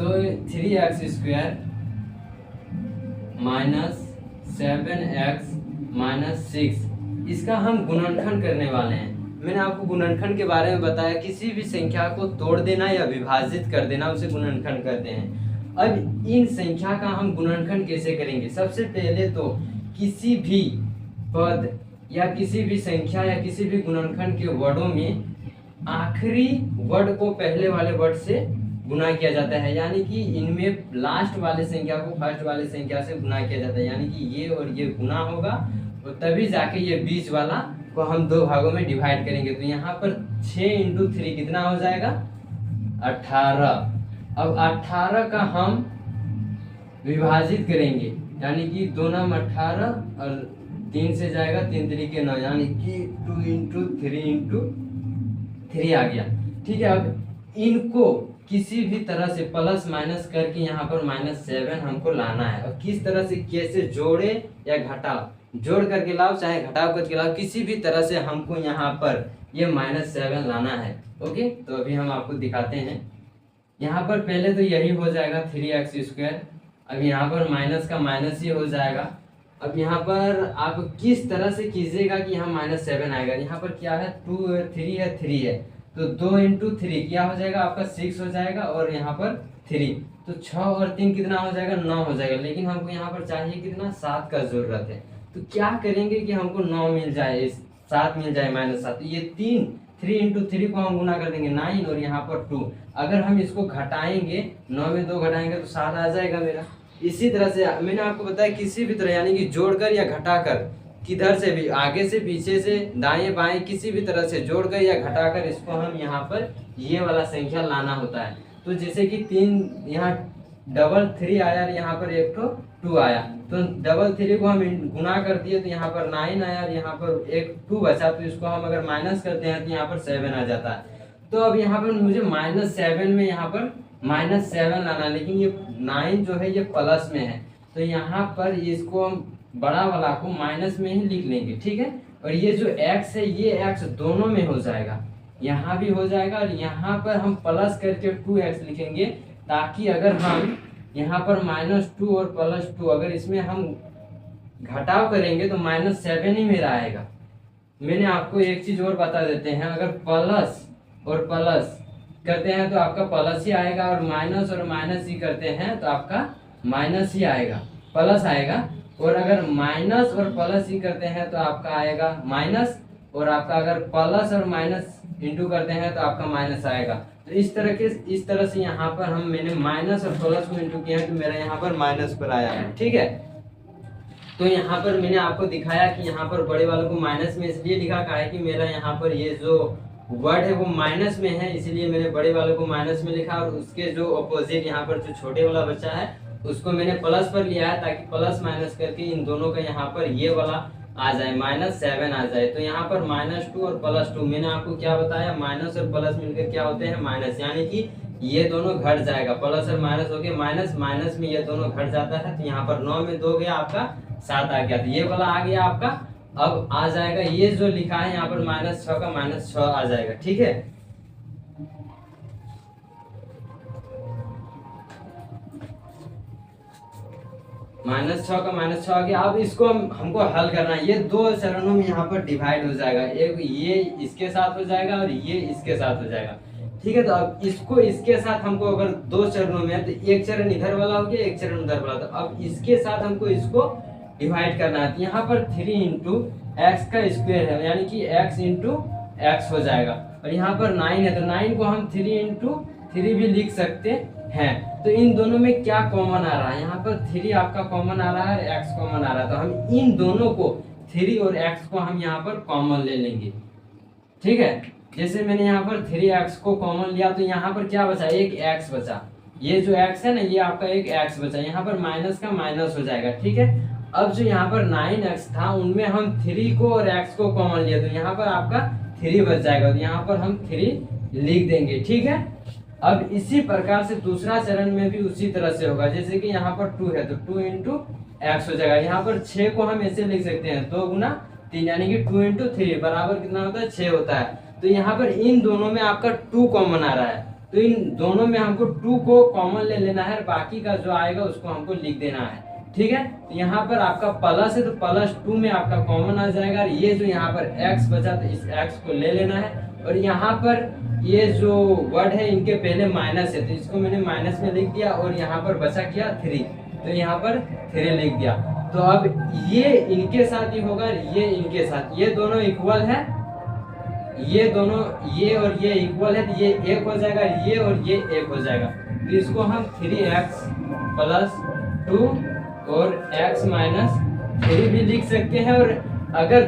तो 3x² minus 7x minus 6 इसका हम गुणनखंड करने वाले हैं। मैंने आपको गुणनखंड के बारे में बताया, किसी भी संख्या को तोड़ देना या विभाजित कर देना उसे गुणनखंड कहते हैं। अब इन संख्या का हम गुणनखंड कैसे करेंगे? सबसे पहले तो किसी भी पद या किसी भी संख्या या किसी भी गुणनखंड के वर्डों में आखिरी वर्ड को पहले वाले वर्ड से गुना किया जाता है, यानी कि इनमें लास्ट वाले संख्या को फर्स्ट वाले संख्या से गुना किया जाता है, यानी कि ये और ये गुना होगा और तभी जाके ये बीच वाला को हम दो भागों में डिवाइड करेंगे। तो यहाँ पर 6 × 3 कितना हो जाएगा? 18। अब 18 का हम विभाजित करेंगे, यानी कि 2 9 18 और 3 से जाएगा 3 3 9, यानी कि 2 × 3 × 3 आ गया। ठीक है, अब इनको किसी भी तरह से प्लस माइनस करके यहाँ पर -7 हमको लाना है। और किस तरह से, कैसे जोड़े या घटाओ, जोड़ करके लाओ चाहे घटाव करके लाओ, किसी भी तरह से हमको यहाँ पर ये -7 लाना है। ओके, तो अभी हम आपको दिखाते हैं। यहाँ पर पहले तो यही हो जाएगा 3x²। अब यहाँ पर माइनस का माइनस ही हो जाएगा। अब यहाँ पर आप किस तरह से कीजिएगा कि यहाँ -7 आएगा। यहाँ पर क्या है, 2 है, 3 है, 3 है, तो 2 × 3 क्या हो जाएगा आपका? 6 हो जाएगा। और यहाँ पर 3, तो 6 और 3 कितना हो जाएगा? 9 हो जाएगा। लेकिन हमको यहाँ पर चाहिए कितना? 7 का जरूरत है। तो क्या करेंगे कि हमको 9 मिल जाए, 7 मिल जाए -7। तो ये 3 × 3 को हम गुना कर देंगे 9 और यहाँ पर 2। अगर हम इसको घटाएंगे, 9 में 2 घटाएंगे तो 7 आ जाएगा मेरा। इसी तरह से मैंने आपको बताया किसी भी तरह, यानी कि जोड़कर या घटाकर, किधर से भी, आगे से पीछे से दाएं बाएं किसी भी तरह से जोड़कर या घटाकर इसको हम यहाँ पर ये वाला संख्या लाना होता है। तो जैसे कि 3 यहाँ डबल 3 आया और यहाँ पर एक तो 2 आया, तो डबल 3 को हम गुना कर दिए तो यहाँ पर 9 आया और यहाँ पर एक 2 बचा, तो इसको हम अगर माइनस करते हैं तो यहाँ पर 7 आ जाता है। तो अब यहाँ पर मुझे -7 में यहाँ पर -7 लाना, लेकिन ये 9 जो है ये प्लस में है, तो यहाँ पर इसको हम बड़ा वाला को माइनस में ही लिख लेंगे। ठीक है, और ये जो x है ये x दोनों में हो जाएगा, यहाँ भी हो जाएगा और यहाँ पर हम प्लस करके 2x लिखेंगे, ताकि अगर हम यहाँ पर -2 और +2 अगर इसमें हम घटाव करेंगे तो -7 ही मेरा आएगा। मैंने आपको एक चीज और बता देते हैं, अगर प्लस और प्लस करते हैं तो आपका प्लस ही आएगा, और माइनस ही करते हैं तो आपका माइनस ही आएगा, प्लस आएगा। और अगर माइनस और प्लस ही करते हैं तो आपका आएगा माइनस, और आपका अगर प्लस और माइनस इंटू करते हैं तो आपका माइनस आएगा। तो इस तरह से यहाँ पर मैंने माइनस और प्लस को इंटू किया है तो मेरा यहाँ पर माइनस पर आया है। ठीक है, तो यहाँ पर मैंने आपको दिखाया कि यहाँ पर बड़े वालों को माइनस में इसलिए लिखा है कि मेरा यहाँ पर ये जो वर्ड है वो माइनस में है, इसलिए मैंने बड़े वालों को माइनस में लिखा, और उसके जो अपोजिट यहाँ पर जो छोटे वाला बच्चा है उसको मैंने प्लस पर लिया है, ताकि प्लस माइनस करके इन दोनों का यहाँ पर ये वाला आ जाए, -7 आ जाए। तो यहाँ पर -2 और +2 मैंने आपको क्या बताया, माइनस और प्लस मिलकर क्या होते हैं? माइनस, यानी कि ये दोनों घट जाएगा, प्लस और माइनस हो गए माइनस, माइनस में ये दोनों घट जाता है। तो यहाँ पर 9 में 2 गया आपका 7 आ गया, तो ये वाला आ गया आपका। अब आ जाएगा ये जो लिखा है यहाँ पर -6 का -6 आ जाएगा। ठीक है, -6 का -6 आ गया। अब इसको हमको हल करना है, ये 2 चरणों में यहाँ पर डिवाइड हो जाएगा, एक ये इसके साथ हो जाएगा और ये इसके साथ हो जाएगा। ठीक है, तो अब इसको इसके साथ हमको अगर 2 चरणों में है तो एक चरण इधर वाला हो गया, एक चरण उधर वाला, तो अब इसके साथ हमको इसको डिवाइड करना है। तो यहाँ पर 3 × x² है, यानी कि x × x हो जाएगा, और यहाँ पर 9 है तो 9 को हम 3 × 3 भी लिख सकते हैं। तो इन दोनों में क्या कॉमन आ रहा है, यहाँ पर 3 आपका कॉमन आ रहा है और x कॉमन आ रहा है, तो हम इन दोनों को 3 और x को हम यहाँ पर कॉमन ले लेंगे। ठीक है, जैसे मैंने यहाँ पर 3x को कॉमन लिया तो यहाँ पर क्या बचा, एक x बचा, ये जो x है ना ये आपका एक x बचा, यहाँ पर माइनस का माइनस हो जाएगा। ठीक है, अब जो यहाँ पर 9x था उनमें हम 3 को और x को कॉमन लिया तो यहाँ पर आपका 3 बच जाएगा, तो यहाँ पर हम 3 लिख देंगे। ठीक है, अब इसी प्रकार से दूसरा चरण में भी उसी तरह से होगा, जैसे कि यहाँ पर 2 है तो 2 × x हो जाएगा। यहाँ पर 6 को हम ऐसे लिख सकते हैं 2 × 3, यानी कि 2 × 3 बराबर कितना होता है, 6 होता है। तो यहाँ पर इन दोनों में आपका 2 कॉमन आ रहा है, तो इन दोनों में हमको 2 को कॉमन ले लेना है, बाकी का जो आएगा उसको हमको लिख देना है। ठीक है, तो यहाँ पर आपका प्लस है तो +2 में आपका कॉमन आ जाएगा। और ये जो यहाँ पर x बचा तो इस x को ले लेना है। और यहाँ पर ये जो वर्ड है इनके पहले माइनस है तो इसको मैंने माइनस में लिख दिया। और यहाँ पर बचा क्या 3, तो यहाँ पर 3 लिख दिया। तो अब ये इनके साथ ही होगा, ये इनके साथ, ये दोनों इक्वल है, ये दोनों ये और ये इक्वल है तो ये 1 हो जाएगा, ये और ये 1 हो जाएगा। तो इसको हम 3x + 2 और x - 3 भी लिख सकते हैं। और अगर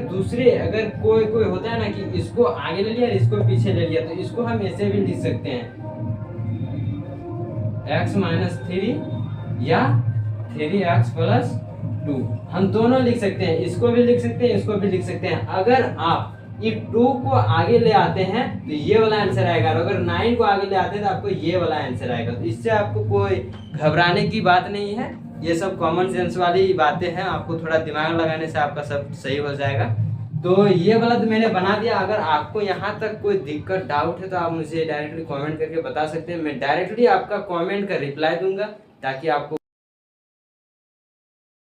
अगर कोई होता है ना कि इसको आगे ले लिया इसको पीछे ले लिया, तो इसको हम ऐसे भी लिख सकते हैं x - 3 या 3x + 2, हम दोनों लिख सकते हैं, इसको भी लिख सकते हैं, इसको भी लिख सकते हैं। अगर आप ये 2 को आगे ले आते हैं तो ये वाला आंसर आएगा, और अगर 9 को आगे ले आते हैं तो आपको ये वाला आंसर आएगा। तो इससे आपको कोई घबराने की बात नहीं है, ये सब कॉमन सेंस वाली बातें हैं, आपको थोड़ा दिमाग लगाने से आपका सब सही हो जाएगा। तो ये वाला तो मैंने बना दिया। अगर आपको यहाँ तक कोई दिक्कत डाउट है तो आप मुझे डायरेक्टली कमेंट करके बता सकते हैं, मैं डायरेक्टली आपका कमेंट का रिप्लाई दूंगा ताकि आपको